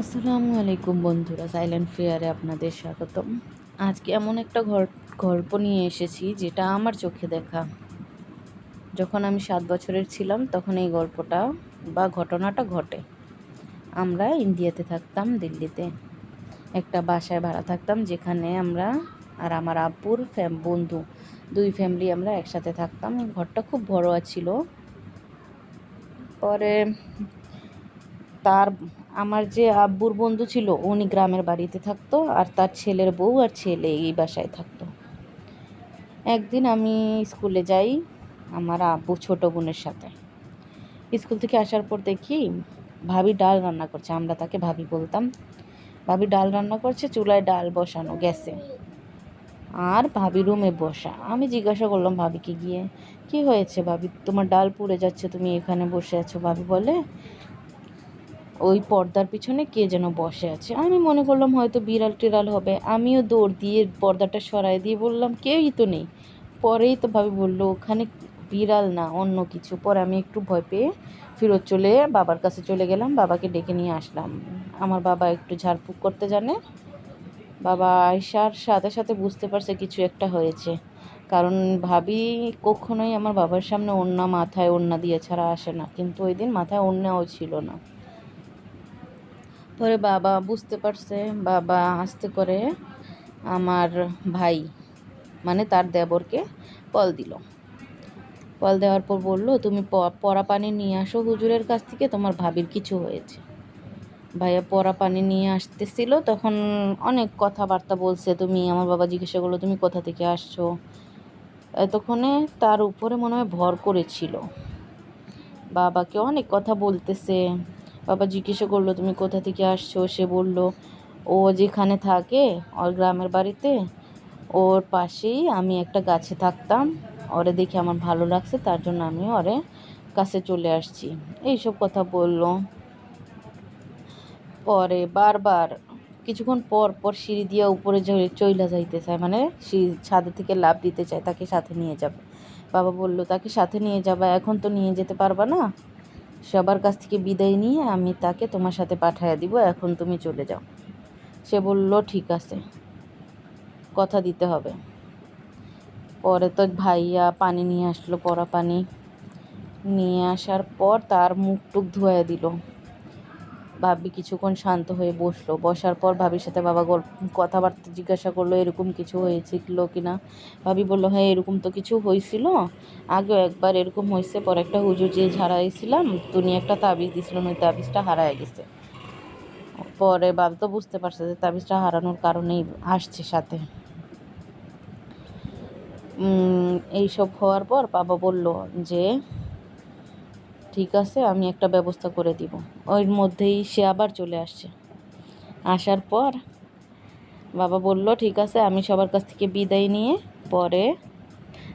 আসসালামু আলাইকুম বন্ধুরা, সাইলেন্ট ফেয়ারে আপনাদের স্বাগতম। আজকে এমন একটা গল্প নিয়ে এসেছি যেটা আমার চোখে দেখা। যখন আমি 7 বছরের ছিলাম তখন এই গল্পটা বা ঘটনাটা ঘটে। আমরা ইন্ডিয়াতে থাকতাম, দিল্লিতে একটা বাসায় ভাড়া থাকতাম, যেখানে আমরা আর আমার আব্বুর বন্ধু দুই ফ্যামিলি আমরা একসাথে থাকতাম। ঘরটা খুব বড় ছিল। পরে তার আমার যে আব্বুর বন্ধু ছিল উনি গ্রামের বাড়িতে থাকতো, আর তার ছেলের বউ আর ছেলে এই বাসায় থাকতো। একদিন আমি স্কুলে যাই আমার আব্বু ছোট বোনের সাথে। স্কুল থেকে আসার পর দেখি ভাবি ডাল রান্না করছে, আমরা তাকে ভাবি বলতাম। ভাবি ডাল রান্না করছে, চুলায় ডাল বসানো গ্যাসে, আর ভাবি রুমে বসা। আমি জিজ্ঞাসা করলাম ভাবিকে গিয়ে, কি হয়েছে ভাবি, তোমার ডাল পুড়ে যাচ্ছে, তুমি এখানে বসে আছো? ভাবি বলে, ওই পর্দার পিছনে কে যেন বসে আছে। আমি মনে করলাম হয়তো বিড়াল টিড়াল হবে। আমিও দৌড় দিয়ে পর্দাটা সরাই দিয়ে বললাম কেউই তো নেই। পরেই তো ভাবি বললো ওখানে বিড়াল না অন্য কিছু। পরে আমি একটু ভয় পেয়ে ফেরত চলে বাবার কাছে চলে গেলাম, বাবাকে ডেকে নিয়ে আসলাম। আমার বাবা একটু ঝাড়ফুঁক করতে জানে। বাবা আয়সার সাথে সাথে বুঝতে পারছে কিছু একটা হয়েছে, কারণ ভাবি কখনোই আমার বাবার সামনে মাথায় ওড়না দিয়ে ছাড়া আসে না, কিন্তু ওই দিন মাথায় ওড়নাও ছিল না। পরে বাবা বুঝতে পারছে। বাবা আস্তে করে আমার ভাই মানে তার দেবরকে কল দিল। কল দেওয়ার পর বলল, তুমি পরা পানি নিয়ে আসো হুজুরের কাছ থেকে, তোমার ভাবির কিছু হয়েছে। ভাইয়া পরা পানি নিয়ে আসতেছিল, তখন অনেক কথাবার্তা বলছে। আমার বাবা জিজ্ঞাসা করলো তুমি কোথা থেকে আসছো। এতক্ষণে তার উপরে মনে হয় ভর করেছিল, বাবাকে অনেক কথা বলতেছে। বাবা জিজ্ঞাসা করলো তুমি কোথা থেকে আসছো। সে বলল ও যেখানে থাকে ওর গ্রামের বাড়িতে, ওর পাশেই আমি একটা গাছে থাকতাম, ওরে দেখে আমার ভালো লাগছে, তার জন্য আমি ওরে কাছে চলে আসছি। এইসব কথা বলল। পরে বারবার কিছুক্ষণ পর পর সিঁড়ি দিয়ে উপরে চইলা যাইতে চায়, মানে ছাদে থেকে লাফ দিতে চায়, তাকে সাথে নিয়ে যাবে। বাবা বলল তাকে সাথে নিয়ে যাবা, এখন তো নিয়ে যেতে পারবা না, সবার কাছ থেকে বিদায় নিয়ে আমি তাকে তোমার সাথে পাঠিয়ে দিব, এখন তুমি চলে যাও। সে বলল ঠিক আছে, কথা দিতে হবে। পরে তো ভাইয়া পানি নিয়ে আসলো, পরা পানি নিয়ে আসার পর তার মুখ টুক ধুয়ে দিল। ভাবি কিছুক্ষণ শান্ত হয়ে বসলো। বসার পর ভাবির সাথে বাবা কথাবার্তা জিজ্ঞাসা করলো এরকম কিছু হয়েছিল কি না। ভাবি বললো হ্যাঁ এরকম তো কিছু হয়েছিল, আগেও একবার এরকম হয়েছে। পর একটা হুজুর যে হারাইছিলাম, তুমি একটা তাবিজ দিয়েছিলেন, ওই তাবিজটা হারায় গেছে। পরে বাবা তো বুঝতে পারছে যে তাবিজটা হারানোর কারণেই আসছে সাথে। এইসব হওয়ার পর বাবা বলল যে ঠিক আছে আমি একটা ব্যবস্থা করে দিব। ওর মধ্যেই সে আবার চলে আসছে। আসার পর বাবা বলল ঠিক আছে আমি সবার কাছ থেকে বিদায় নিয়ে পরে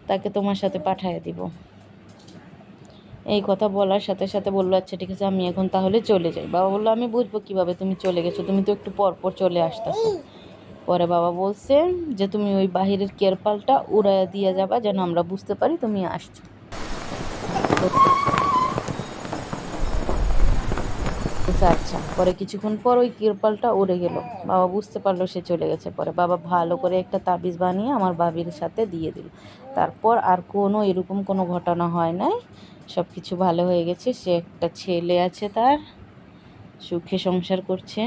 তাকে তোমার সাথে পাঠিয়ে দিব। এই কথা বলার সাথে সাথে বললো আচ্ছা ঠিক আছে আমি এখন তাহলে চলে যাই। বাবা বললো আমি বুঝবো কিভাবে তুমি চলে গেছো, তুমি তো একটু পর পর চলে আসতেছো। পরে বাবা বলছে যে তুমি ওই বাহিরের কেরপালটা উড়াইয়া দিয়ে যাবা, যেন আমরা বুঝতে পারি তুমি আসছো। আচ্ছা। পরে কিছুক্ষণ পর ওই তিরপালটা উড়ে গেল, বাবা বুঝতে পারলো সে চলে গেছে। পরে বাবা ভালো করে একটা তাবিজ বানিয়ে আমার ভাবির সাথে দিয়ে দিল। তারপর আর কোনো এরকম কোনো ঘটনা হয় নাই, সব কিছু ভালো হয়ে গেছে। সে একটা ছেলে আছে, তার সুখে সংসার করছে।